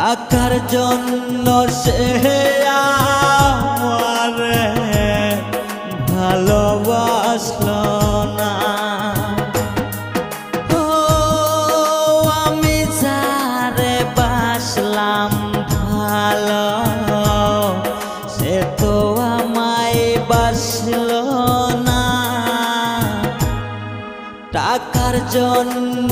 টাকার জন্য সে আমারে ভালোবাসলো না। ও আমি যারে বাসলাম ভালো, সে তো আমায় বাসলো না। টাকার জন্য